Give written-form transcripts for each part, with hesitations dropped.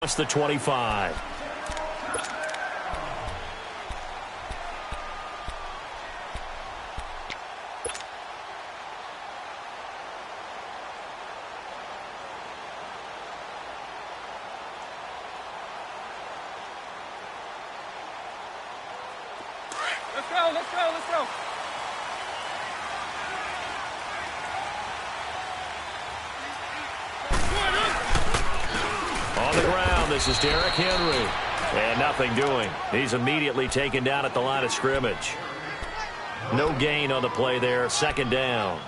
across the 25. Let's go. On the ground, this is Derrick Henry. And nothing doing. He's immediately taken down at the line of scrimmage. No gain on the play there. Second down.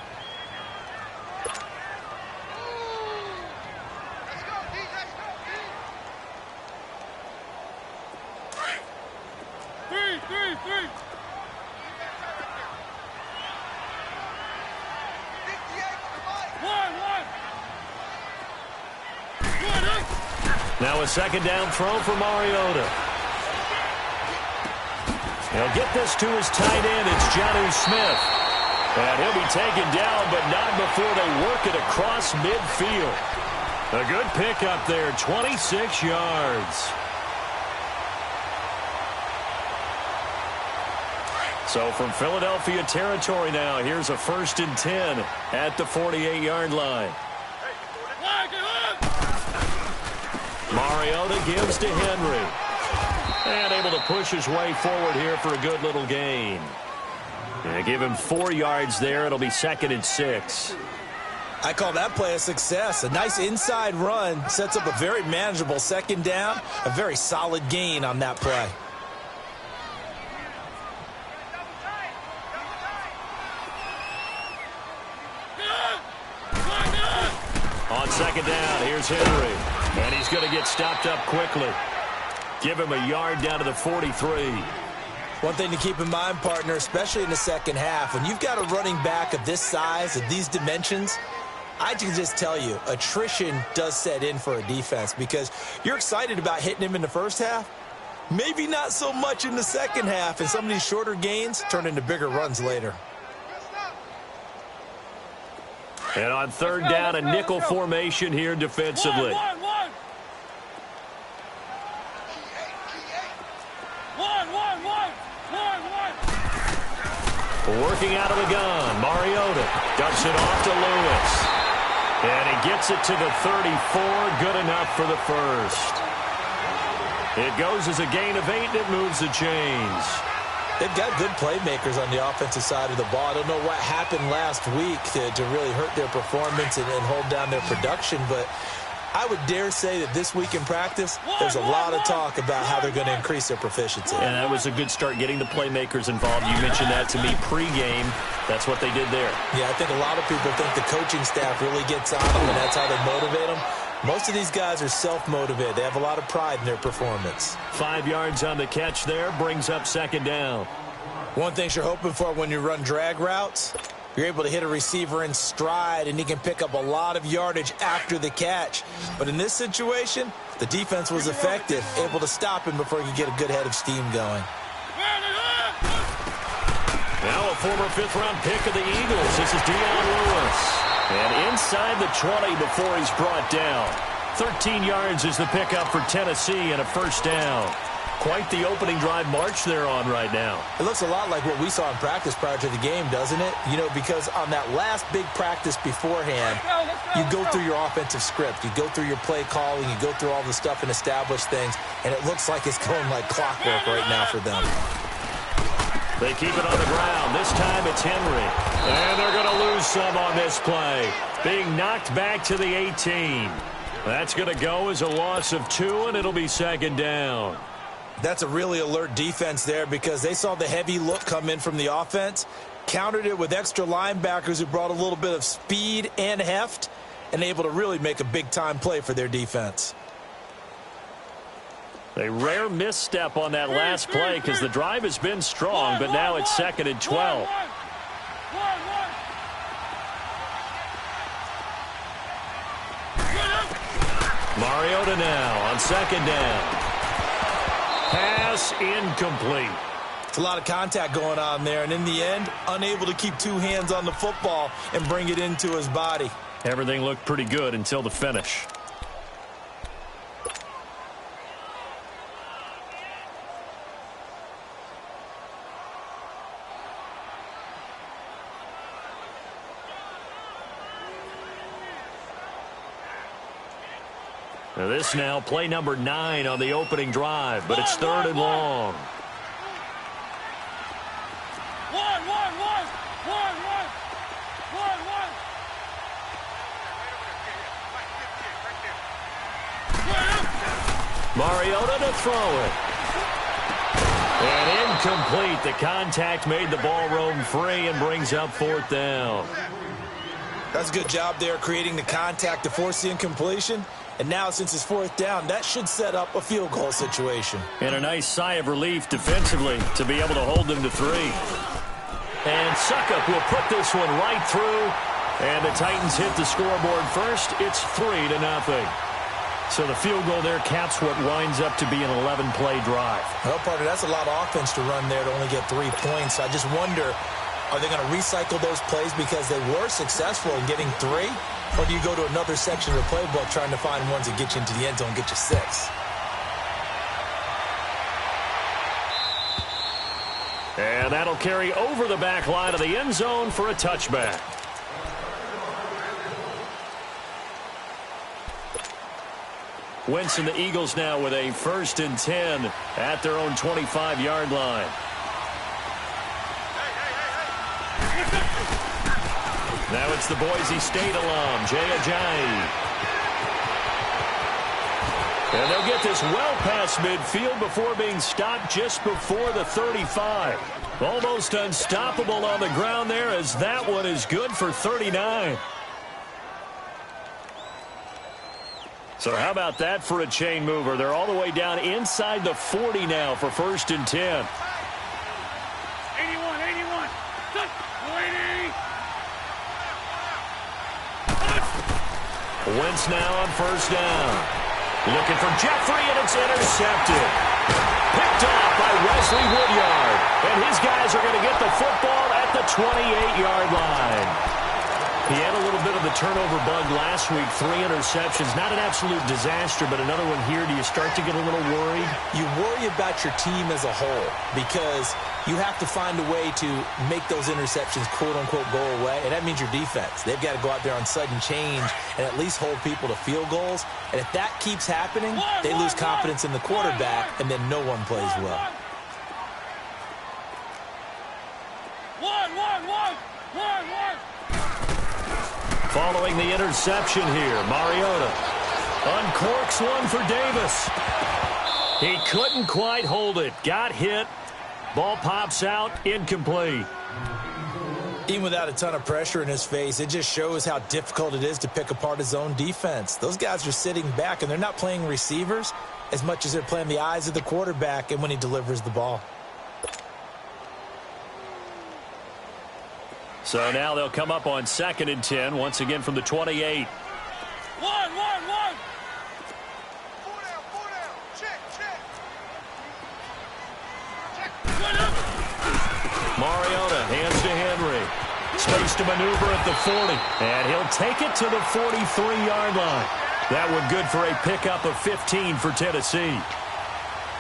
Three. Now a second down throw for Mariota. He'll get this to his tight end. It's Jonnu Smith. And he'll be taken down, but not before they work it across midfield. A good pickup there, 26 yards. So from Philadelphia territory now, here's a 1st and 10 at the 48-yard line. Mariota gives to Henry. And able to push his way forward here for a good little gain. And give him 4 yards there. It'll be 2nd and 6. I call that play a success. A nice inside run sets up a very manageable second down. A very solid gain on that play. On second down, here's Henry. And he's going to get stopped up quickly. Give him a yard down to the 43. One thing to keep in mind, partner, especially in the second half, when you've got a running back of this size, of these dimensions, I can just tell you, attrition does set in for a defense because you're excited about hitting him in the first half. Maybe not so much in the second half, and some of these shorter gains turn into bigger runs later. And on third down, a nickel formation here defensively. Working out of the gun, Mariota dumps it off to Lewis. And he gets it to the 34, good enough for the first. It goes as a gain of 8, and it moves the chains. They've got good playmakers on the offensive side of the ball. I don't know what happened last week to really hurt their performance and hold down their production, but I would dare say that this week in practice, there's a lot of talk about how they're going to increase their proficiency. And that was a good start getting the playmakers involved. You mentioned that to me pregame. That's what they did there. Yeah, I think a lot of people think the coaching staff really gets on them, and that's how they motivate them. Most of these guys are self-motivated. They have a lot of pride in their performance. 5 yards on the catch there, brings up second down. One thing you're hoping for when you run drag routes, you're able to hit a receiver in stride, and he can pick up a lot of yardage after the catch. But in this situation, the defense was effective, able to stop him before he could get a good head of steam going. Now a former fifth-round pick of the Eagles. This is Dion Lewis. And inside the 20 before he's brought down. 13 yards is the pickup for Tennessee and a first down. Quite the opening drive march they're on right now. It looks a lot like what we saw in practice prior to the game, doesn't it? You know, because on that last big practice beforehand, you go through your offensive script. You go through your play calling. You go through all the stuff and establish things. And it looks like it's going like clockwork right now for them. They keep it on the ground. This time it's Henry. And they're going to lose some on this play. Being knocked back to the 18. That's going to go as a loss of 2, and it'll be second down. That's a really alert defense there because they saw the heavy look come in from the offense, countered it with extra linebackers who brought a little bit of speed and heft, and able to really make a big-time play for their defense. A rare misstep on that last play because the drive has been strong, but now it's 2nd and 12. Mariota now on second down. Pass incomplete. It's a lot of contact going on there, and in the end, unable to keep 2 hands on the football and bring it into his body. Everything looked pretty good until the finish. Now this now play number 9 on the opening drive, but it's 3rd and long. Mariota to throw it. And incomplete. The contact made the ball roam free and brings up 4th down. That's a good job there creating the contact to force the incompletion. And now since it's 4th down, that should set up a field goal situation. And a nice sigh of relief defensively to be able to hold them to 3. And Suckup will put this one right through. And the Titans hit the scoreboard first. It's 3-0. So the field goal there caps what winds up to be an 11-play drive. Well, partner, that's a lot of offense to run there to only get 3 points. I just wonder, are they going to recycle those plays because they were successful in getting 3? Or do you go to another section of the playbook trying to find ones that get you into the end zone and get you 6? And that'll carry over the back line of the end zone for a touchback. Wentz and the Eagles now with a 1st and 10 at their own 25-yard line. Now it's the Boise State alum, Jay Ajayi. And they'll get this well past midfield before being stopped just before the 35. Almost unstoppable on the ground there as that one is good for 39. So how about that for a chain mover? They're all the way down inside the 40 now for 1st and 10. 81, 81. Wentz now on 1st down. Looking for Jeffrey, and it's intercepted. Picked off by Wesley Woodyard. And his guys are going to get the football at the 28-yard line. He had a little bit of the turnover bug last week, 3 interceptions. Not an absolute disaster, but another one here. Do you start to get a little worried? You worry about your team as a whole because you have to find a way to make those interceptions, quote-unquote, go away, and that means your defense. They've got to go out there on sudden change and at least hold people to field goals. And if that keeps happening, they lose confidence in the quarterback, and then no one plays well. Following the interception here, Mariota uncorks one for Davis. He couldn't quite hold it. Got hit. Ball pops out. Incomplete. Even without a ton of pressure in his face, it just shows how difficult it is to pick apart his own defense. Those guys are sitting back, and they're not playing receivers as much as they're playing the eyes of the quarterback and when he delivers the ball. So now they'll come up on 2nd and 10, once again from the 28. 1. Mariota hands to Henry. Space to maneuver at the 40. And he'll take it to the 43-yard line. That one good for a pickup of 15 for Tennessee.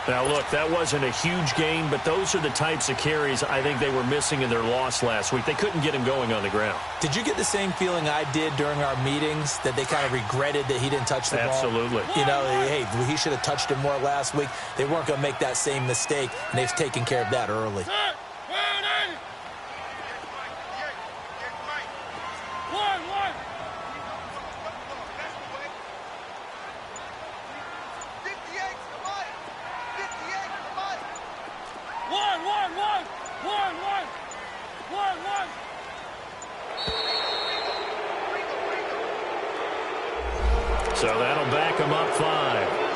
Now, look, that wasn't a huge gain, but those are the types of carries I think they were missing in their loss last week. They couldn't get him going on the ground. Did you get the same feeling I did during our meetings, that they kind of regretted that he didn't touch the ball? Absolutely. You know, hey, he should have touched it more last week. They weren't going to make that same mistake, and they've taken care of that early. So that'll back him up 5.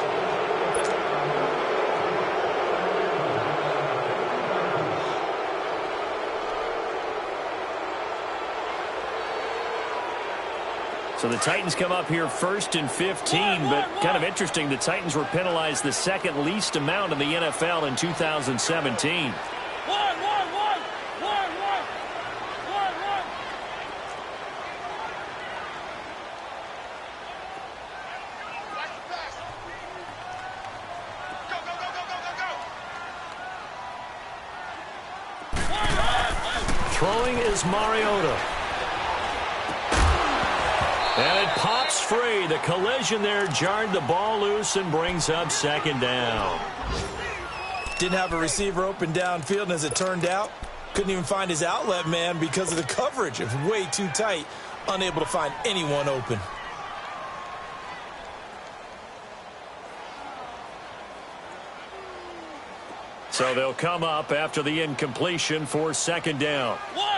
So the Titans come up here 1st and 15, but kind of interesting, the Titans were penalized the 2nd least amount in the NFL in 2017. Throwing is Mariota. And it pops free. The collision there jarred the ball loose and brings up second down. Didn't have a receiver open downfield, and as it turned out, couldn't even find his outlet man because of the coverage. It was way too tight, unable to find anyone open. So they'll come up after the incompletion for second down. One.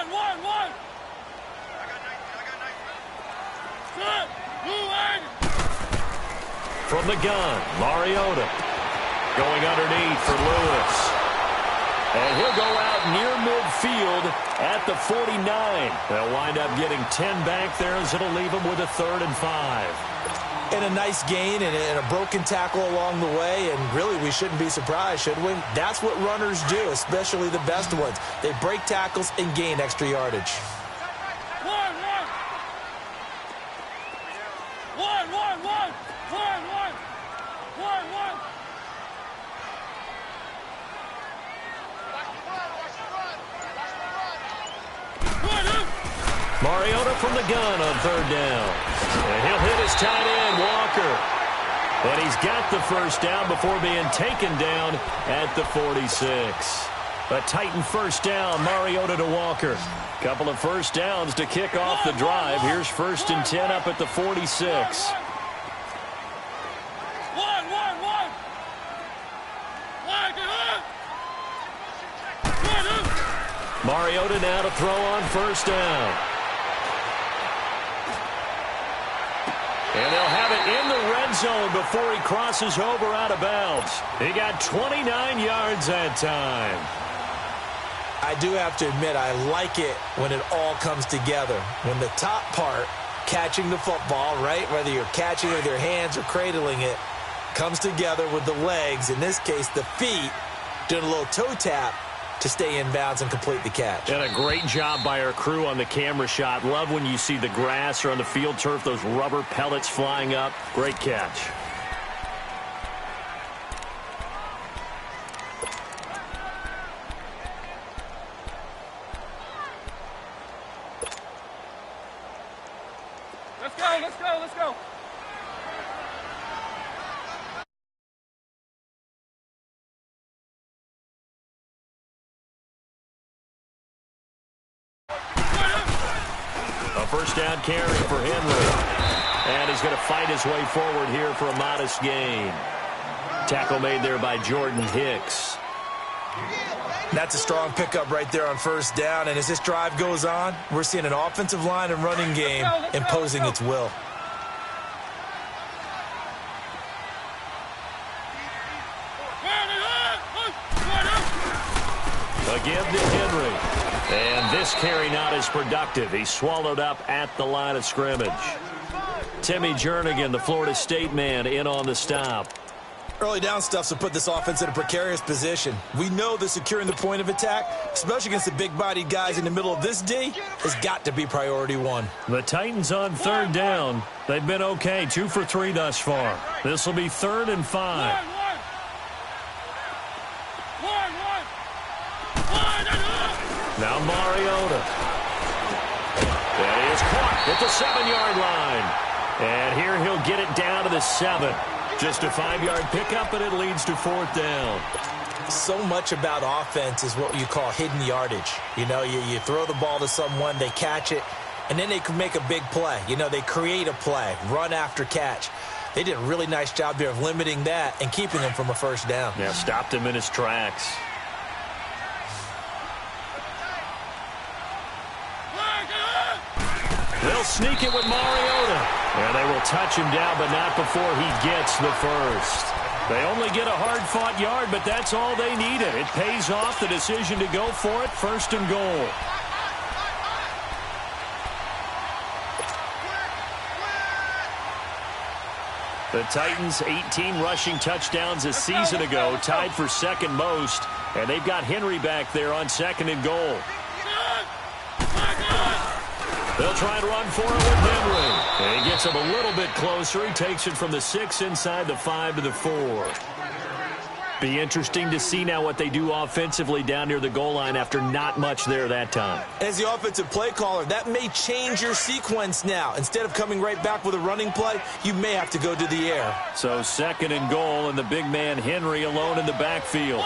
From the gun, Mariota going underneath for Lewis. And he'll go out near midfield at the 49. They'll wind up getting 10 back there as it'll leave them with a 3rd and 5. And a nice gain and a broken tackle along the way, and really we shouldn't be surprised, should we? That's what runners do, especially the best ones. They break tackles and gain extra yardage. Mariota from the gun on 3rd down. And he'll hit his tight end, Walker. And he's got the first down before being taken down at the 46. A Titan first down, Mariota to Walker. Couple of first downs to kick off the drive. Here's 1st and 10 up at the 46. Mariota now to throw on 1st down. And they'll have it in the red zone before he crosses over out of bounds. He got 29 yards that time. I do have to admit, I like it when it all comes together. When the top part, catching the football, right, whether you're catching it with your hands or cradling it, comes together with the legs, in this case the feet, doing a little toe tap to stay in bounds and complete the catch. And a great job by our crew on the camera shot. Love when you see the grass or on the field turf, those rubber pellets flying up. Great catch. Let's go. A first down carry for Henry. And he's going to fight his way forward here for a modest gain. Tackle made there by Jordan Hicks. That's a strong pickup right there on 1st down. And as this drive goes on, we're seeing an offensive line and running game imposing its will. Again to Henry. And this carry not as productive. He's swallowed up at the line of scrimmage. Timmy Jernigan, the Florida State man, in on the stop. Early down stuffs will put this offense in a precarious position. We know that securing the point of attack, especially against the big-bodied guys in the middle of this D, has got to be priority one. The Titans on 3rd down. They've been okay, 2 for 3 thus far. This will be 3rd and 5. Now Mariota. That is caught at the 7-yard line. And here he'll get it down to the 7. Just a 5-yard pickup, and it leads to 4th down. So much about offense is what you call hidden yardage. You know, you throw the ball to someone, they catch it, and then they can make a big play. You know, they create a play, run after catch. They did a really nice job there of limiting that and keeping him from a first down. Yeah, stopped him in his tracks. They'll sneak it with Mariota. And they will touch him down, but not before he gets the first. They only get a hard-fought yard, but that's all they needed. It pays off, the decision to go for it, 1st and goal. The Titans, 18 rushing touchdowns a season ago, tied for 2nd most, and they've got Henry back there on 2nd and goal. They'll try and run for it with Henry. And he gets him a little bit closer. He takes it from the 6 inside the 5 to the 4. Be interesting to see now what they do offensively down near the goal line after not much there that time. As the offensive play caller, that may change your sequence now. Instead of coming right back with a running play, you may have to go to the air. So 2nd and goal, and the big man Henry alone in the backfield.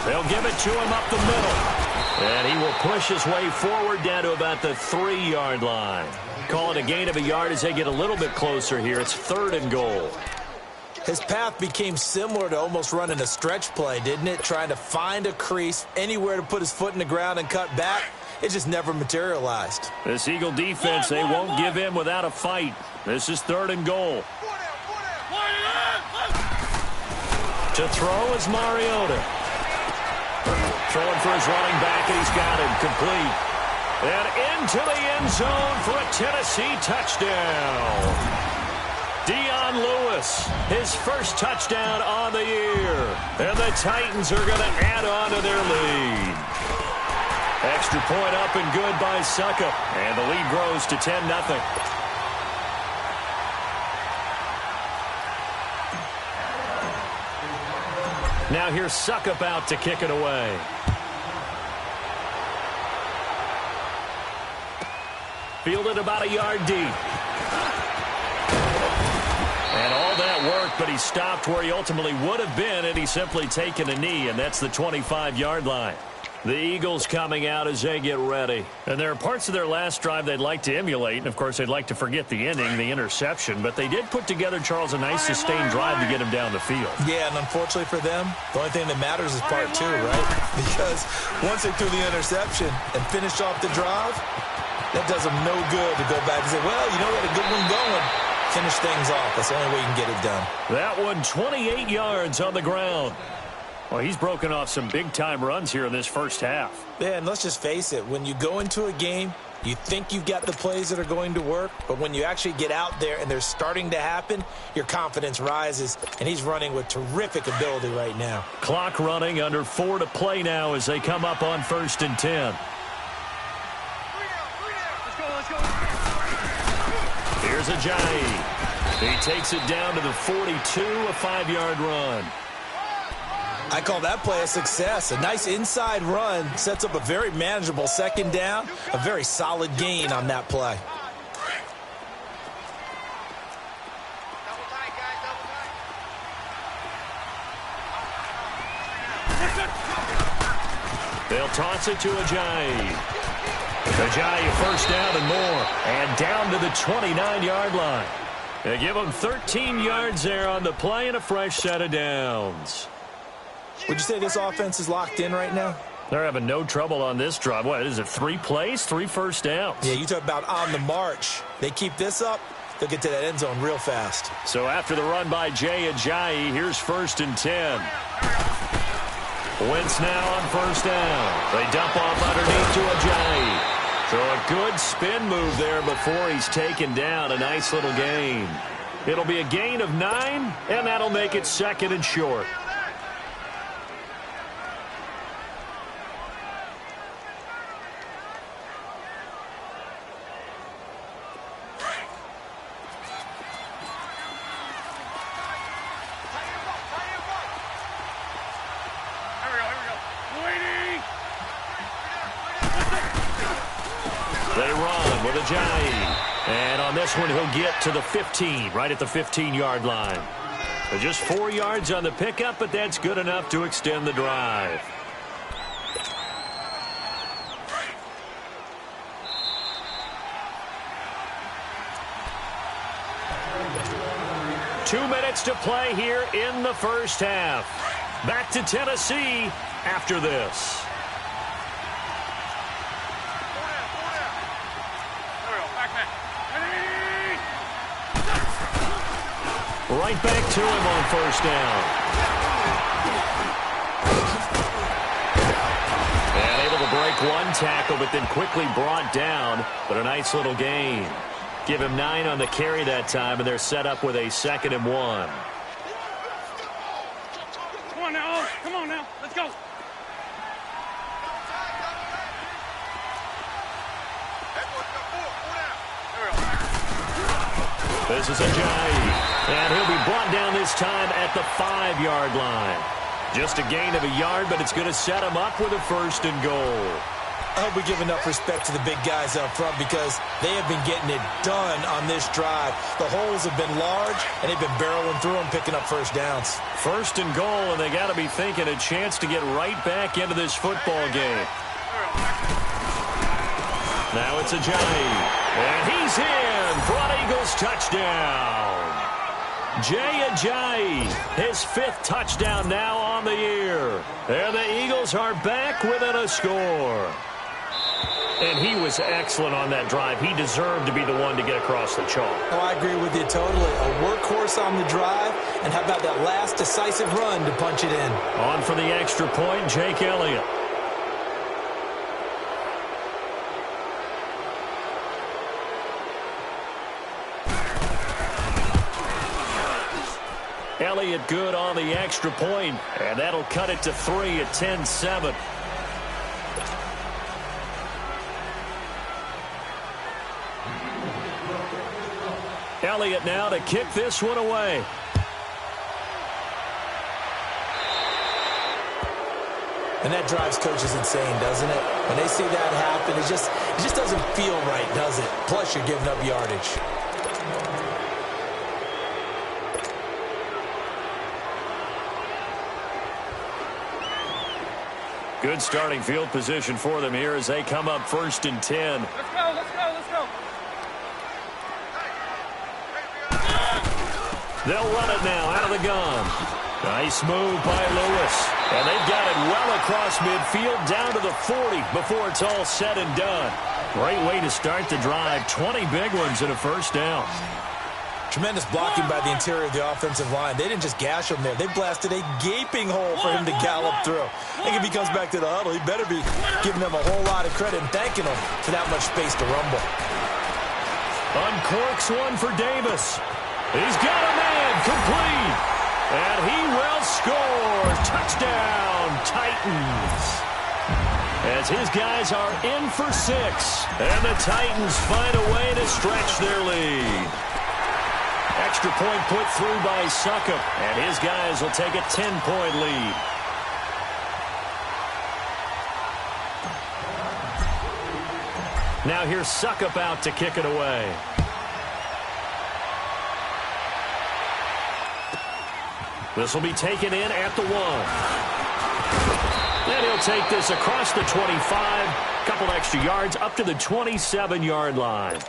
They'll give it to him up the middle. And he will push his way forward down to about the 3-yard line. Call it a gain of a yard as they get a little bit closer here. It's 3rd and goal. His path became similar to almost running a stretch play, didn't it? Trying to find a crease, anywhere to put his foot in the ground and cut back. It just never materialized. This Eagle defense, they won't give in without a fight. This is 3rd and goal. To throw is Mariota. Throwing for his running back, and he's got him complete. And into the end zone for a Tennessee touchdown. Dion Lewis, his first touchdown on the year. And the Titans are going to add on to their lead. Extra point up and good by Suckup. And the lead grows to 10-0. Now here's Suckup out to kick it away. Fielded about a yard deep. And all that worked, but he stopped where he ultimately would have been had he simply taken a knee, and that's the 25-yard line. The Eagles coming out as they get ready. And there are parts of their last drive they'd like to emulate, and, of course, they'd like to forget the ending, the interception. But they did put together, Charles, a nice sustained drive to get him down the field. Yeah, and unfortunately for them, the only thing that matters is part 2, right? Because once they threw the interception and finished off the drive, that does them no good to go back and say, well, you know, we had a good one going. Finish things off. That's the only way you can get it done. That one, 28 yards on the ground. Well, he's broken off some big-time runs here in this first half. Yeah, and let's just face it. When you go into a game, you think you've got the plays that are going to work, but when you actually get out there and they're starting to happen, your confidence rises, and he's running with terrific ability right now. Clock running, under 4 to play now as they come up on 1st and 10. Here's Ajayi. He takes it down to the 42, a 5-yard run. I call that play a success. A nice inside run sets up a very manageable 2nd down, a very solid gain on that play. They'll toss it to Ajayi. Ajayi first down and more, and down to the 29-yard line. They give him 13 yards there on the play and a fresh set of downs. Would you say this offense is locked in right now? They're having no trouble on this drive. What is it, 3 plays, 3 first downs? Yeah, you talk about on the march. They keep this up, they'll get to that end zone real fast. So after the run by Jay Ajayi, here's 1st and 10. Wentz now on 1st down. They dump off underneath to Ajayi. So a good spin move there before he's taken down. A nice little gain. It'll be a gain of 9, and that'll make it 2nd and short. They run with Ajayi. And on this one, he'll get to the 15, right at the 15-yard line. So just 4 yards on the pickup, but that's good enough to extend the drive. Two minutes to play here in the first half. Back to Tennessee after this. Right back to him on 1st down. And able to break one tackle, but then quickly brought down. But a nice little gain. Give him 9 on the carry that time, and they're set up with a 2nd and 1. Come on now. Come on now. Let's go. This is Ajayi. And he'll be brought down this this time at the 5-yard line. Just a gain of a yard, but it's going to set him up with a 1st and goal. I hope we give enough respect to the big guys up front because they have been getting it done on this drive. The holes have been large, and they've been barreling through them, picking up 1st downs. 1st and goal, and they got to be thinking a chance to get right back into this football game. Now it's Ajayi, and he's in for an Eagles touchdown. Jay Ajayi, his 5th touchdown now on the year. And the Eagles are back within a score. And he was excellent on that drive. He deserved to be the one to get across the chalk. Oh, I agree with you totally. A workhorse on the drive, and how about that last decisive run to punch it in? On for the extra point, Jake Elliott. Elliott good on the extra point, and that'll cut it to 3 at 10-7. Elliott now to kick this one away. And that drives coaches insane, doesn't it? When they see that happen, it just doesn't feel right, does it? Plus, you're giving up yardage. Good starting field position for them here as they come up 1st and 10. Let's go, let's go, let's go. They'll run it now out of the gun. Nice move by Lewis. And they've got it well across midfield down to the 40 before it's all said and done. Great way to start the drive. 20 big ones and a 1st down. Tremendous blocking by the interior of the offensive line. They didn't just gash him there. They blasted a gaping hole for him to gallop through. I think if he comes back to the huddle, he better be giving them a whole lot of credit and thanking them for that much space to rumble. Uncorks one for Davis. He's got a man complete. And he will score. Touchdown, Titans. As his guys are in for 6. And the Titans find a way to stretch their lead. Extra point put through by Succop, and his guys will take a 10-point lead. Now here's Succop out to kick it away. This will be taken in at the 1. And he'll take this across the 25, couple extra yards up to the 27-yard line.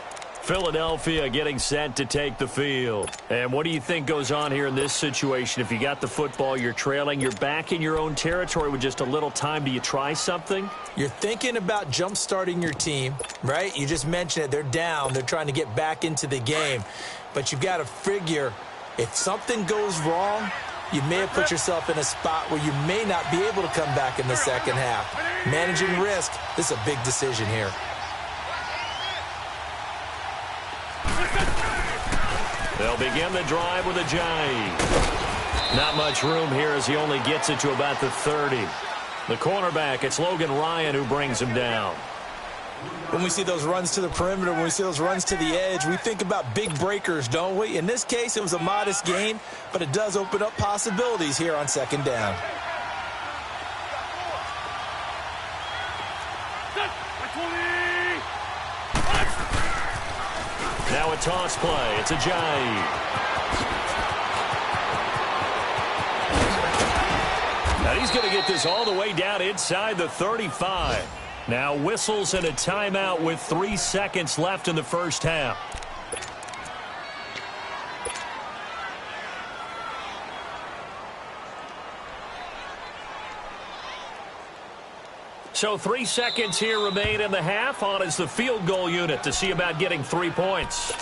Philadelphia getting set to take the field. And what do you think goes on here in this situation? If you got the football, you're trailing, you're back in your own territory with just a little time. Do you try something? You're thinking about jump-starting your team, right? You just mentioned it. They're down. They're trying to get back into the game. But you've got to figure if something goes wrong, you may have put yourself in a spot where you may not be able to come back in the second half. Managing risk, this is a big decision here. They'll begin the drive with Ajayi. Not much room here as he only gets it to about the 30. The cornerback, it's Logan Ryan who brings him down. When we see those runs to the perimeter, when we see those runs to the edge, we think about big breakers, don't we? In this case, it was a modest gain, but it does open up possibilities here on 2nd down. Now a toss play. It's Ajayi. Now he's going to get this all the way down inside the 35. Now whistles and a timeout with 3 seconds left in the first half. So 3 seconds here remain in the half. On is the field goal unit to see about getting 3 points.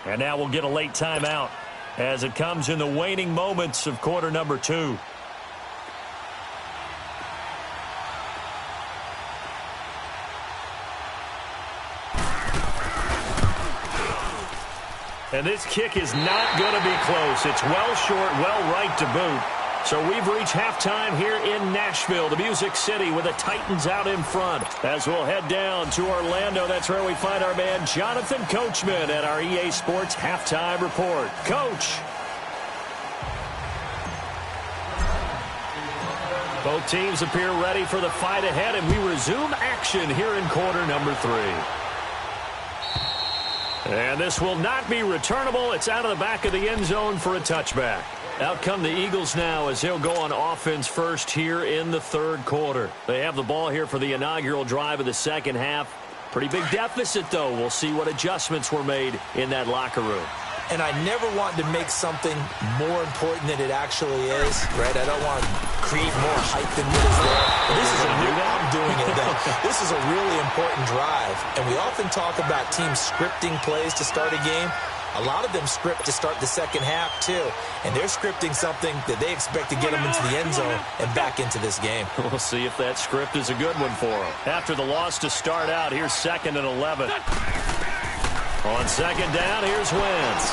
And now we'll get a late timeout as it comes in the waning moments of quarter number 2. And this kick is not going to be close. It's well short, well right to boot. So we've reached halftime here in Nashville, the Music City, with the Titans out in front. As we'll head down to Orlando, that's where we find our man Jonathan Coachman at our EA Sports Halftime Report. Coach. Both teams appear ready for the fight ahead, and we resume action here in quarter number 3. And this will not be returnable. It's out of the back of the end zone for a touchback. Out come the Eagles now as they'll go on offense first here in the third quarter. They have the ball here for the inaugural drive of the second half. Pretty big deficit, though. We'll see what adjustments were made in that locker room. And I never want to make something more important than it actually is, right? I don't want to create more hype than what is there. This is I'm doing it, though. This is a really important drive. And we often talk about teams scripting plays to start a game. A lot of them script to start the second half, too. And they're scripting something that they expect to get them into the end zone and back into this game. We'll see if that script is a good one for them. After the loss to start out, here's 2nd and 11. On second down, here's Wentz.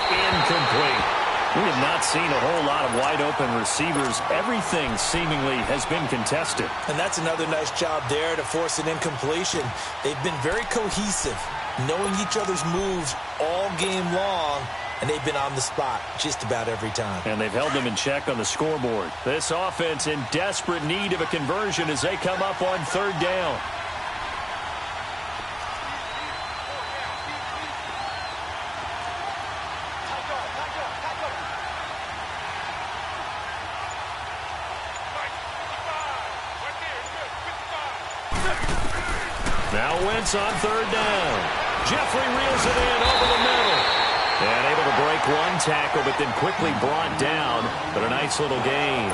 Incomplete. We have not seen a whole lot of wide-open receivers. Everything seemingly has been contested. And that's another nice job there to force an incompletion. They've been very cohesive, knowing each other's moves all game long, and they've been on the spot just about every time. And they've held them in check on the scoreboard. This offense in desperate need of a conversion as they come up on third down. Now Wentz on third down. Jeffrey reels it in over the middle. And able to break one tackle, but then quickly brought down. But a nice little gain.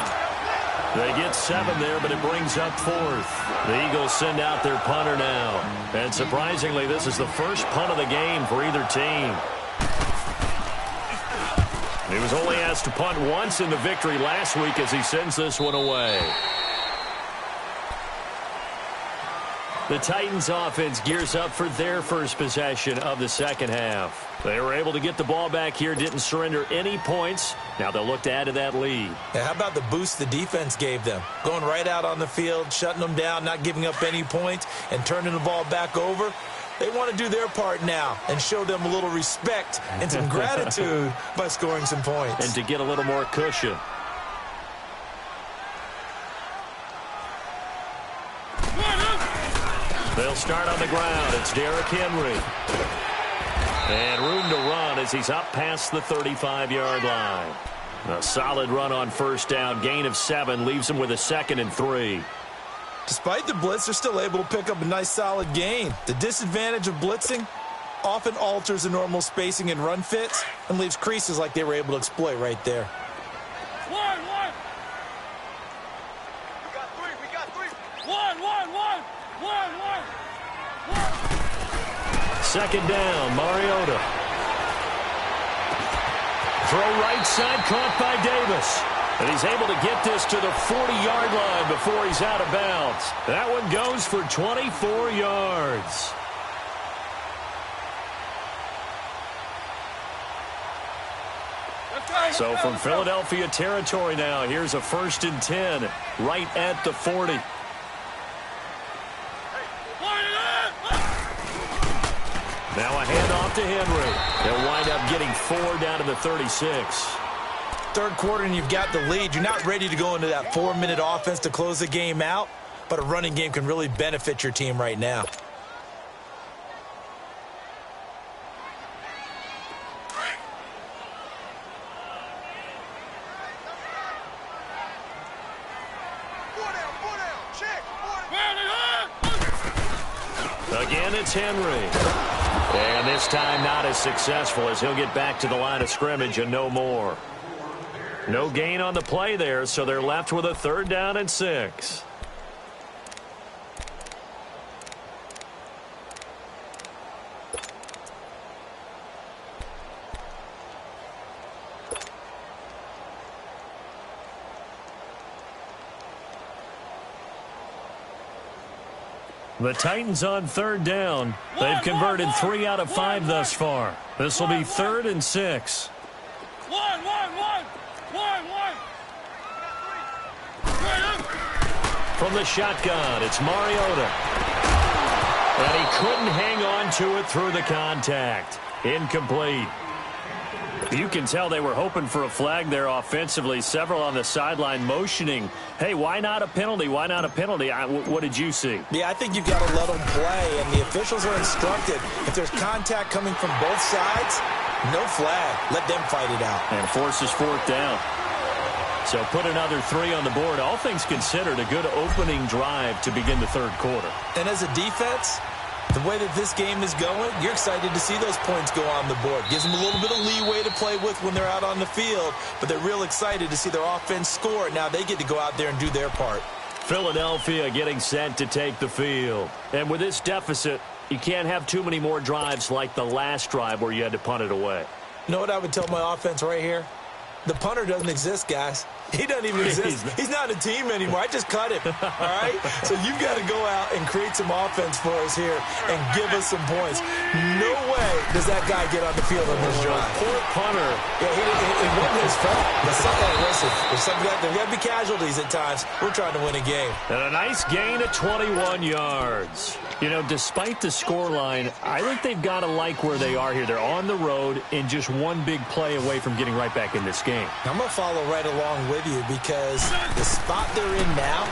They get 7 there, but it brings up 4th. The Eagles send out their punter now. And surprisingly, this is the first punt of the game for either team. He was only asked to punt once in the victory last week as he sends this one away. The Titans offense gears up for their first possession of the second half. They were able to get the ball back here, didn't surrender any points. Now they'll look to add to that lead. Now, how about the boost the defense gave them? Going right out on the field, shutting them down, not giving up any points, and turning the ball back over. They want to do their part now and show them a little respect and some gratitude by scoring some points. And to get a little more cushion. They'll start on the ground. It's Derrick Henry. And room to run as he's up past the 35-yard line. A solid run on first down. Gain of 7 leaves him with a 2nd and 3. Despite the blitz, they're still able to pick up a nice solid gain. The disadvantage of blitzing often alters the normal spacing and run fits and leaves creases like they were able to exploit right there. One. We got three. One. Second down, Mariota. Throw right side, caught by Davis. And he's able to get this to the 40-yard line before he's out of bounds. That one goes for 24 yards. So from Philadelphia territory now, here's a 1st and 10 right at the 40. Now a handoff to Henry. They'll wind up getting 4 down to the 36. Third quarter and you've got the lead. You're not ready to go into that 4-minute offense to close the game out, but a running game can really benefit your team right now. Again, it's Henry. And this time not as successful as he'll get back to the line of scrimmage and no more. No gain on the play there, so they're left with a 3rd down and 6. The Titans on 3rd down. They've converted 3 out of 5 thus far. This will be 3rd and 6. One. From the shotgun, it's Mariota. And he couldn't hang on to it through the contact. Incomplete. You can tell they were hoping for a flag there offensively. Several on the sideline motioning, hey, why not a penalty? Why not a penalty? What did you see? Yeah, I think you've got to let them play, and the officials are instructed. If there's contact coming from both sides, no flag. Let them fight it out. And forces fourth down. So put another 3 on the board. All things considered, a good opening drive to begin the third quarter. And as a defense, the way that this game is going, you're excited to see those points go on the board. Gives them a little bit of leeway to play with when they're out on the field, but they're real excited to see their offense score. Now they get to go out there and do their part. Philadelphia getting set to take the field. And with this deficit, you can't have too many more drives like the last drive where you had to punt it away. You know what I would tell my offense right here? The punter doesn't exist, guys. He doesn't even exist. He's not a team anymore. I just cut him, all right? So you've got to go out and create some offense for us here and give us some points. No way does that guy get on the field on this drive. Poor punter. Yeah, it wasn't his fault. But listen, there's got to be casualties at times. We're trying to win a game. And a nice gain of 21 yards. You know, despite the scoreline, I think they've got to like where they are here. They're on the road and just one big play away from getting right back in this game. I'm going to follow right along with you because the spot they're in now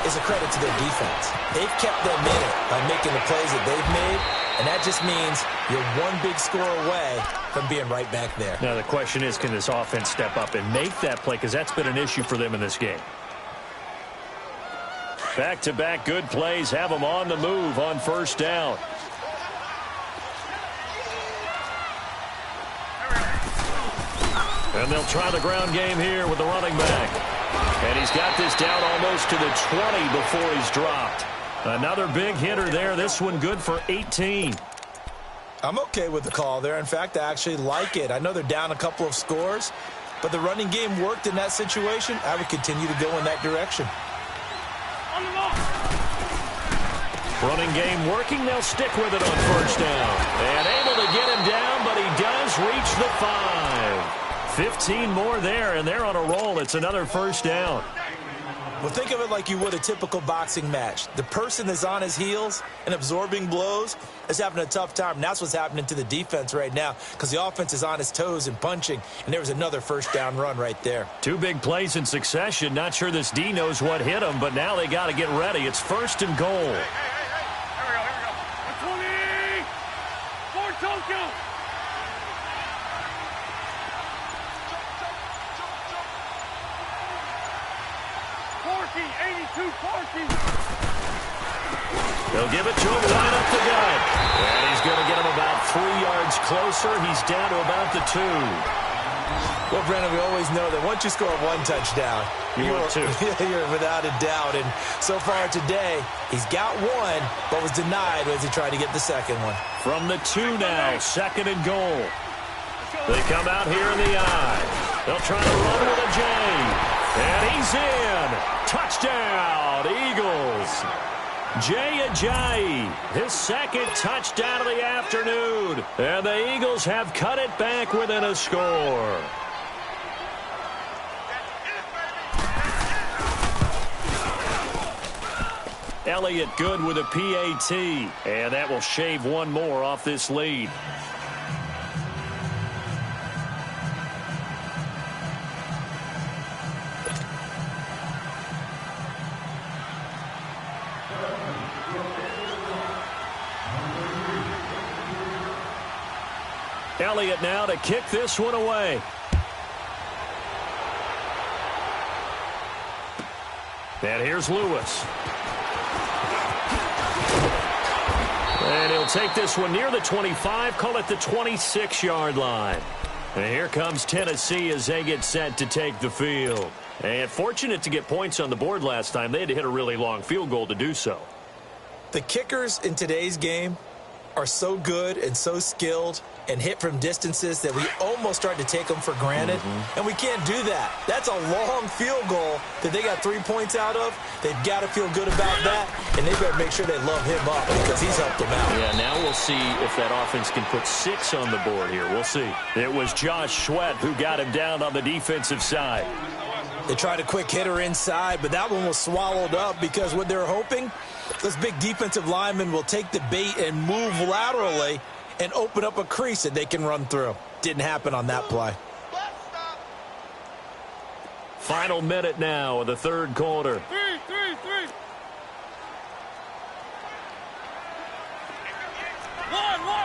is a credit to their defense. They've kept them in it by making the plays that they've made, and that just means you're one big score away from being right back there. Now the question is, can this offense step up and make that play? Because that's been an issue for them in this game. Back-to-back good plays have them on the move on first down. And they'll try the ground game here with the running back. And he's got this down almost to the 20 before he's dropped. Another big hitter there. This one good for 18. I'm okay with the call there. In fact, I actually like it. I know they're down a couple of scores, but the running game worked in that situation. I would continue to go in that direction. Running game working. They'll stick with it on first down. And able to get him down, but he does reach the 5. 15 more there, and they're on a roll. It's another first down. Well, think of it like you would a typical boxing match. The person that's on his heels and absorbing blows is having a tough time. And that's what's happening to the defense right now because the offense is on his toes and punching, and there was another first down run right there. 2 big plays in succession. Not sure this D knows what hit him, but now they got to get ready. It's first and goal. Here we go. 20! Forward Tokyo! They'll give it to him, line up the gut. And he's going to get him about 3 yards closer. He's down to about the 2. Well, Brennan, we always know that once you score 1 touchdown, you're without a doubt. And so far today, he's got 1, but was denied as he tried to get the second one. From the 2 now, second and goal. They come out here in the I. They'll try to run with a J. And he's in. Touchdown, Eagles. Jay Ajayi, his second touchdown of the afternoon. And the Eagles have cut it back within a score. Elliott good with a PAT. And that will shave 1 more off this lead. Elliott now to kick this one away. And here's Lewis. And he'll take this one near the 25, call it the 26-yard line. And here comes Tennessee as they get set to take the field. And fortunate to get points on the board last time. They had to hit a really long field goal to do so. The kickers in today's game are so good and so skilled and hit from distances that we almost start to take them for granted. And we can't do that. That's a long field goal that they got 3 points out of. They've got to feel good about that, and they better make sure they love him up because he's helped them out. Yeah, now we'll see if that offense can put 6 on the board here. We'll see. It was Josh Sweat who got him down on the defensive side. They tried a quick hitter inside, but that one was swallowed up because what they're hoping, those big defensive linemen will take the bait and move laterally and open up a crease that they can run through. Didn't happen on that play. Final minute now of the third quarter. Three. One. One.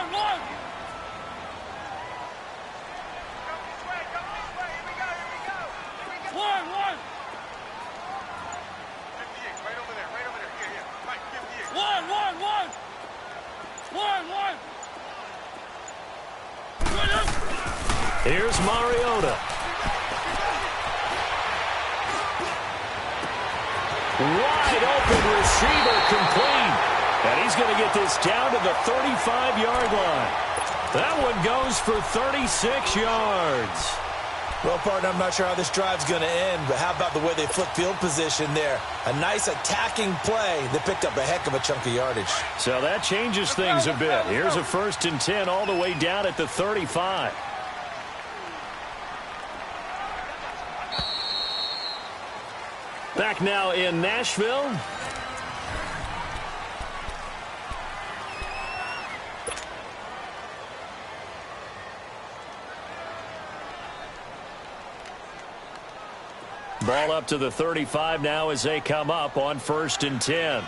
Here's Mariota. Wide open receiver complete. And he's going to get this down to the 35-yard line. That one goes for 36 yards. Well, partner, I'm not sure how this drive's going to end, but how about the way they flip field position there? A nice attacking play that picked up a heck of a chunk of yardage. So that changes things a bit. Here's a 1st and 10 all the way down at the 35. Back now in Nashville. Ball up to the 35 now as they come up on 1st and 10.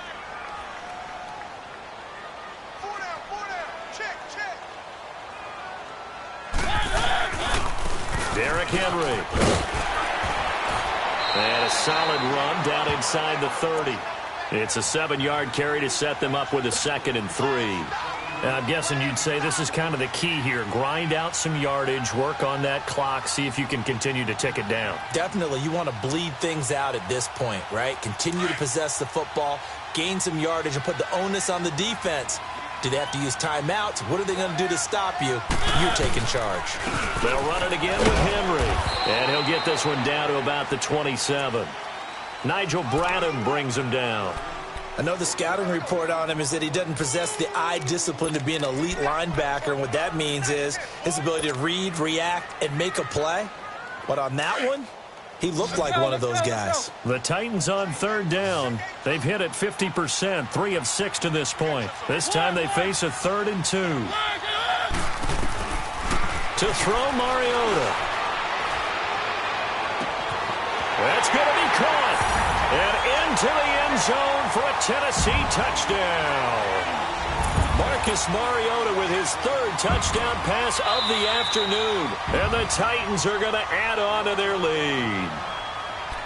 Derrick Henry. And a solid run down inside the 30. It's a 7-yard carry to set them up with a 2nd and 3. And I'm guessing you'd say this is kind of the key here. Grind out some yardage, work on that clock, see if you can continue to tick it down. Definitely, you want to bleed things out at this point, right? Continue to possess the football, gain some yardage, and put the onus on the defense. Do they have to use timeouts? What are they going to do to stop you? You're taking charge. They'll run it again with Henry. And he'll get this one down to about the 27. Nigel Bradham brings him down. I know the scouting report on him is that he doesn't possess the eye discipline to be an elite linebacker. And what that means is his ability to read, react, and make a play. But on that one, he looked like one of those guys. The Titans on 3rd down. They've hit it 50%, 3 of 6 to this point. This time they face a 3rd and 2. To throw Mariota. That's going to be caught. And into the end zone for a Tennessee touchdown. Marcus Mariota with his 3rd touchdown pass of the afternoon. And the Titans are going to add on to their lead.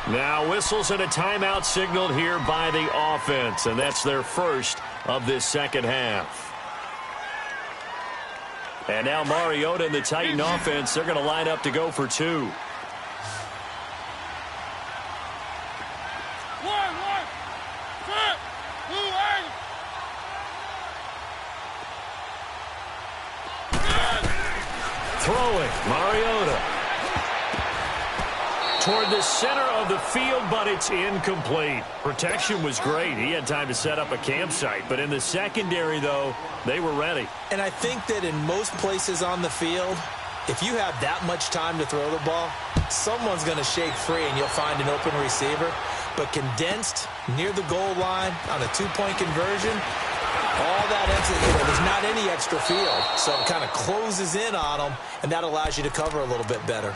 Now whistles and a timeout signaled here by the offense. And that's their first of this second half. And now Mariota and the Titan offense, they're going to line up to go for 2. Throwing, Mariota. Toward the center of the field, but it's incomplete. Protection was great. He had time to set up a campsite. But in the secondary, though, they were ready. And I think that in most places on the field, if you have that much time to throw the ball, someone's going to shake free and you'll find an open receiver. But condensed near the goal line on a 2-point conversion, all that extra, there's not any extra field. So it kind of closes in on them, and that allows you to cover a little bit better.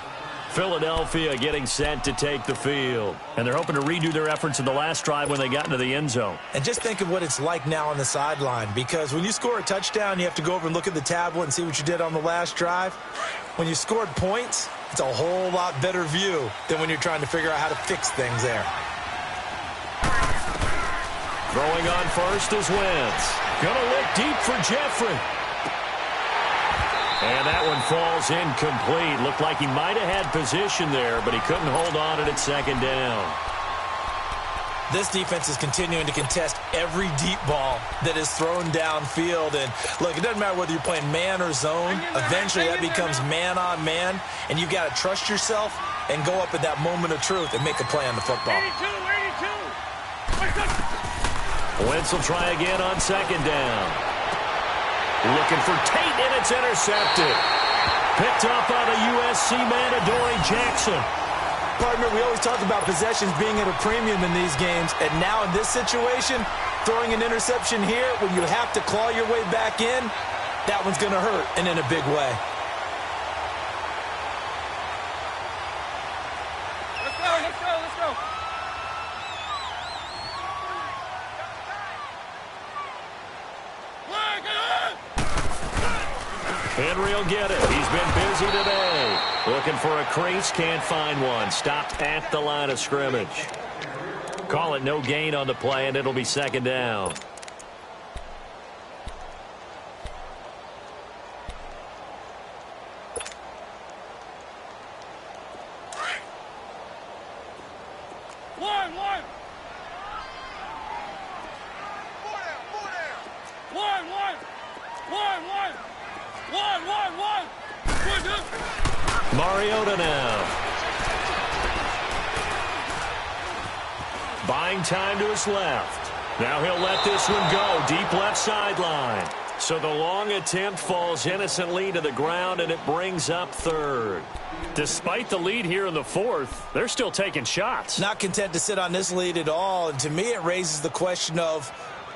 Philadelphia getting set to take the field. And they're hoping to redo their efforts in the last drive when they got into the end zone. And just think of what it's like now on the sideline, because when you score a touchdown, you have to go over and look at the tablet and see what you did on the last drive. When you scored points, it's a whole lot better view than when you're trying to figure out how to fix things there. Throwing on first is Wentz. Gonna look deep for Jeffrey. And that one falls incomplete. Looked like he might have had position there, but he couldn't hold on at 2nd down. This defense is continuing to contest every deep ball that is thrown downfield. And look, it doesn't matter whether you're playing man or zone. Eventually that becomes man on man, and you've got to trust yourself and go up at that moment of truth and make a play on the football. 82. Wentz will try again on 2nd down. Looking for Tate, and it's intercepted. Picked up by the USC man, Adoree Jackson. Partner, we always talk about possessions being at a premium in these games, and now in this situation, throwing an interception here when you have to claw your way back in, that one's going to hurt, and in a big way. Let's go, let's go, let's go. Henry will get it. He's been busy today. Looking for a crease, can't find one. Stopped at the line of scrimmage. Call it no gain on the play, and it'll be second down. Mariota now. Buying time to his left. Now he'll let this one go. Deep left sideline. So the long attempt falls innocently to the ground, and it brings up third. Despite the lead here in the fourth, they're still taking shots. Not content to sit on this lead at all. And to me, it raises the question of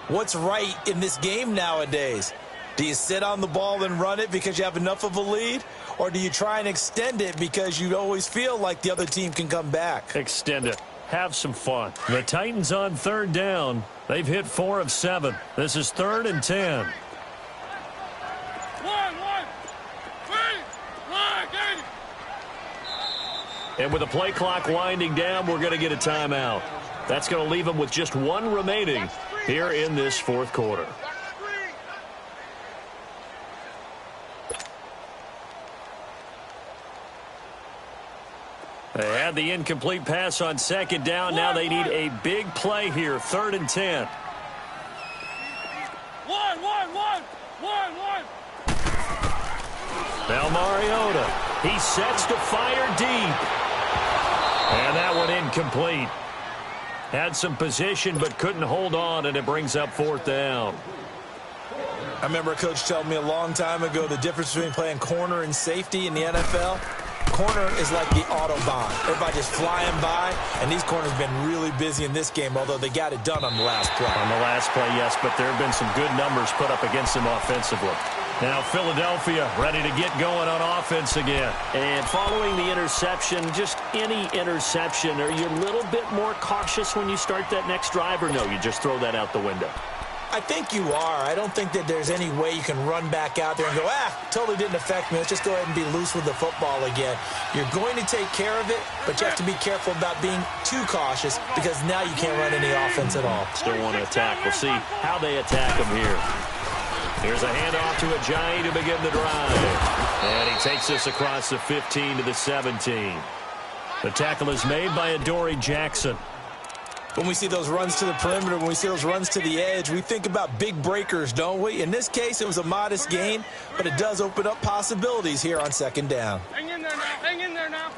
what's right in this game nowadays. Do you sit on the ball and run it because you have enough of a lead? Or do you try and extend it because you always feel like the other team can come back? Extend it. Have some fun. The Titans on third down. They've hit 4 of 7. This is 3rd and 10. And with the play clock winding down, we're going to get a timeout. That's going to leave them with just 1 remaining here in this fourth quarter. They had the incomplete pass on second down. Now they need a big play here. 3rd and 10. Now Mariota. He sets to fire deep. And that one incomplete. Had some position but couldn't hold on, and it brings up 4th down. I remember a coach telling me a long time ago the difference between playing corner and safety in the NFL. Corner is like the Autobahn. Everybody just flying by, and these corners have been really busy in this game, although they got it done on the last play. On the last play, yes, but there have been some good numbers put up against them offensively. Now Philadelphia ready to get going on offense again. And following the interception, just any interception, are you a little bit more cautious when you start that next drive, or no, you just throw that out the window? I think you are. I don't think that there's any way you can run back out there and go, totally didn't affect me. Let's just go ahead and be loose with the football again. You're going to take care of it, but you have to be careful about being too cautious because now you can't run any offense at all. Still want to attack. We'll see how they attack them here. Here's a handoff to Ajayi to begin the drive. And he takes this across the 15 to the 17. The tackle is made by Adoree Jackson. When we see those runs to the perimeter, when we see those runs to the edge, we think about big breakers, don't we? In this case, it was a modest gain, but it does open up possibilities here on second down. Hang in there now. Hang in there now.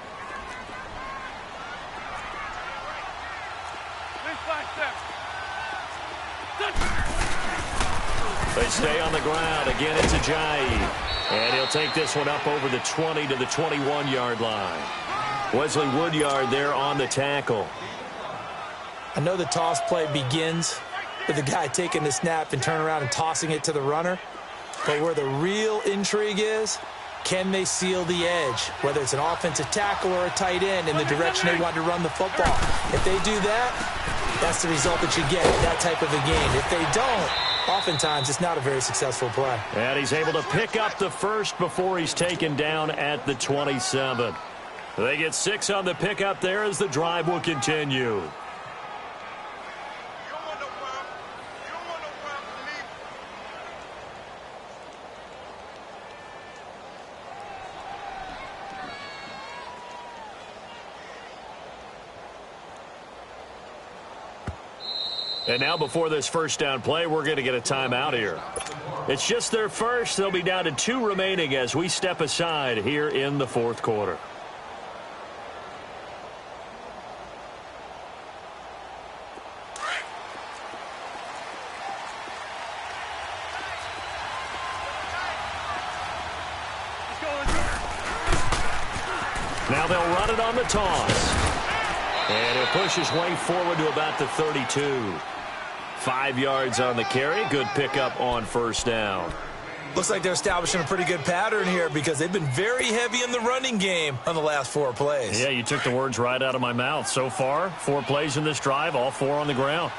They stay on the ground. Again, it's Ajayi. And he'll take this one up over the 20 to the 21-yard line. Wesley Woodyard there on the tackle. I know the toss play begins with the guy taking the snap and turning around and tossing it to the runner. But where the real intrigue is, can they seal the edge? Whether it's an offensive tackle or a tight end in the direction they want to run the football. If they do that, that's the result that you get in that type of a game. If they don't, oftentimes it's not a very successful play. And he's able to pick up the first before he's taken down at the 27. They get 6 on the pickup there as the drive will continue. And now before this first down play, we're going to get a timeout here. It's just their first. They'll be down to 2 remaining as we step aside here in the fourth quarter. Now they'll run it on the toss. And he'll push his way forward to about the 32. 5 yards on the carry. Good pickup on first down. Looks like they're establishing a pretty good pattern here because they've been very heavy in the running game on the last 4 plays. Yeah, you took the words right out of my mouth. So far, 4 plays in this drive, all 4 on the ground.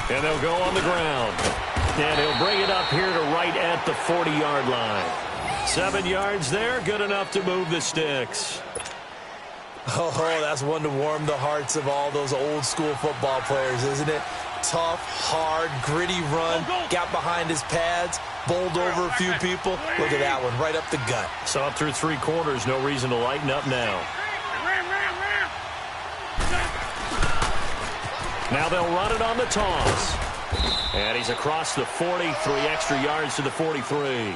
And they'll go on the ground. And he'll bring it up here to right at the 40-yard line. 7 yards there, good enough to move the sticks. Oh, that's one to warm the hearts of all those old-school football players, isn't it? Tough, hard, gritty run, got behind his pads, bowled over a few people. Look at that one, right up the gut. So up through 3 quarters, no reason to lighten up now. Now they'll run it on the toss. And he's across the 40, 3 extra yards to the 43.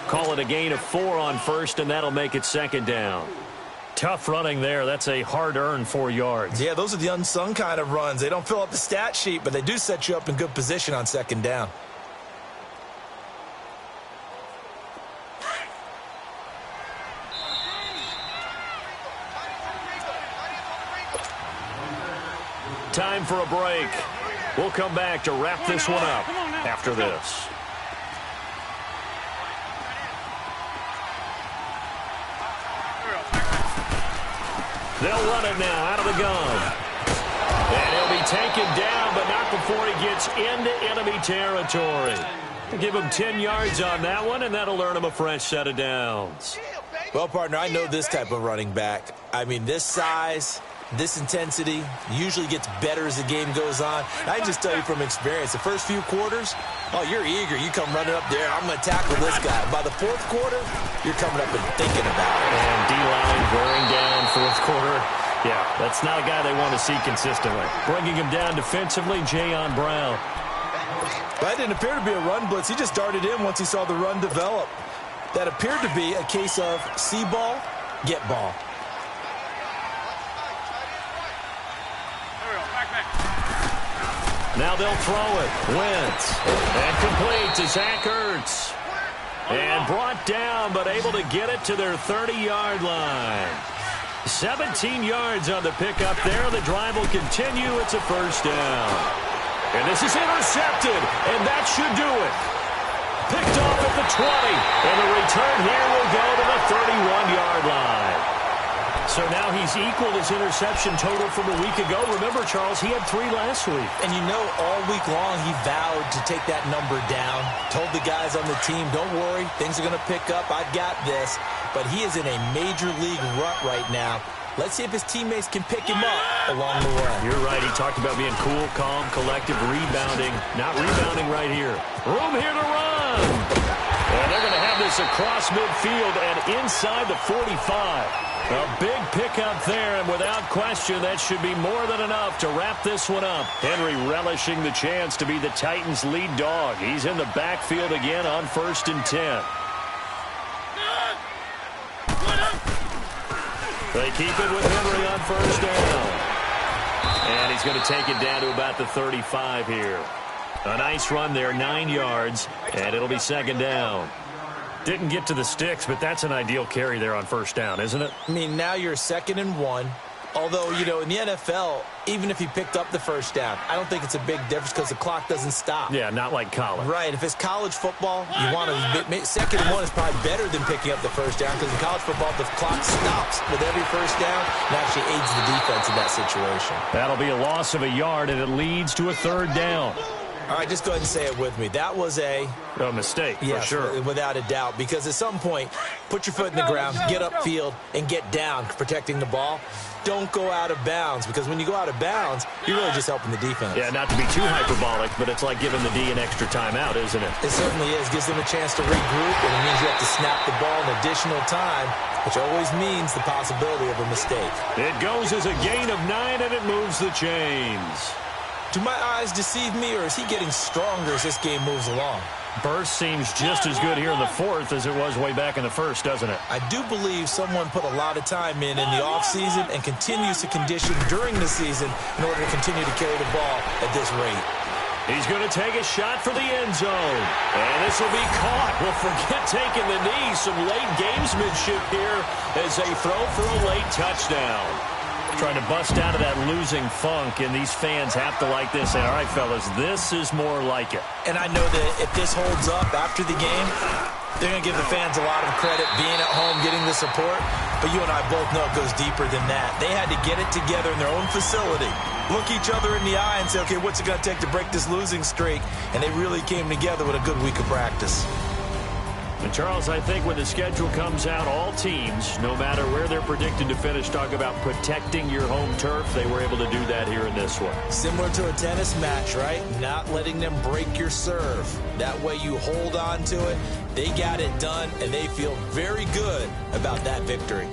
Call it a gain of 4 on first, and that'll make it second down. Tough running there. That's a hard-earned 4 yards. Yeah, those are the unsung kind of runs. They don't fill up the stat sheet, but they do set you up in good position on second down. Time for a break. We'll come back to wrap this one up after this. They'll run it now out of the gun. And he'll be taken down, but not before he gets into enemy territory. Give him 10 yards on that one, and that'll earn him a fresh set of downs. Well, partner, I know this type of running back. I mean, this size, this intensity usually gets better as the game goes on. I can just tell you from experience, the first few quarters, oh, you're eager. You come running up there, I'm going to tackle this guy. By the 4th quarter, you're coming up and thinking about it. And D-line wearing down 4th quarter. Yeah, that's not a guy they want to see consistently. Bringing him down defensively, Jayon Brown. That didn't appear to be a run blitz. He just darted in once he saw the run develop. That appeared to be a case of see ball, get ball. Now they'll throw it. Wentz. And complete to Zach Ertz. And brought down, but able to get it to their 30-yard line. 17 yards on the pickup there. The drive will continue. It's a first down. And this is intercepted, and that should do it. Picked off at the 20, and the return here will go to the 31-yard line. So now he's equaled his interception total from a week ago. Remember, Charles, he had 3 last week. And you know, all week long he vowed to take that number down. Told the guys on the team, don't worry, things are going to pick up. I've got this. But he is in a major league rut right now. Let's see if his teammates can pick him up along the way. You're right. He talked about being cool, calm, collective, rebounding. Not rebounding right here. Room here to run. And they're going to have this across midfield and inside the 45. A big pickup there, and without question, that should be more than enough to wrap this one up. Henry relishing the chance to be the Titans' lead dog. He's in the backfield again on 1st and 10. They keep it with Henry on 1st down. And he's going to take it down to about the 35 here. A nice run there, 9 yards, and it'll be second down. Didn't get to the sticks, but that's an ideal carry there on 1st down, isn't it? I mean, now you're 2nd and 1. Although, you know, in the NFL, even if he picked up the 1st down, I don't think it's a big difference because the clock doesn't stop. Yeah, not like college. Right. If it's college football, you want to 2nd and 1 is probably better than picking up the 1st down because in college football, the clock stops with every 1st down and actually aids the defense in that situation. That'll be a loss of a yard, and it leads to a 3rd down. All right, just go ahead and say it with me. That was a mistake, yes, for sure. Without a doubt, because at some point, put your foot in the ground, get upfield, and get down protecting the ball. Don't go out of bounds, because when you go out of bounds, you're really just helping the defense. Yeah, not to be too hyperbolic, but it's like giving the D an extra timeout, isn't it? It certainly is. Gives them a chance to regroup, and it means you have to snap the ball an additional time, which always means the possibility of a mistake. It goes as a gain of 9, and it moves the chains. Do my eyes deceive me, or is he getting stronger as this game moves along? Burst seems just as good here in the 4th as it was way back in the 1st, doesn't it? I do believe someone put a lot of time in the offseason and continues to condition during the season in order to continue to carry the ball at this rate. He's going to take a shot for the end zone. And this will be caught. Well, forget taking the knee. Some late gamesmanship here as they throw for a late touchdown. Trying to bust out of that losing funk, and these fans have to like this. Say, all right, fellas, this is more like it. And I know that if this holds up after the game, they're going to give the fans a lot of credit being at home, getting the support. But you and I both know it goes deeper than that. They had to get it together in their own facility, look each other in the eye and say, okay, what's it going to take to break this losing streak? And they really came together with a good week of practice. And Charles, I think when the schedule comes out, all teams, no matter where they're predicted to finish, talk about protecting your home turf. They were able to do that here in this one. Similar to a tennis match, right? Not letting them break your serve. That way you hold on to it. They got it done, and they feel very good about that victory.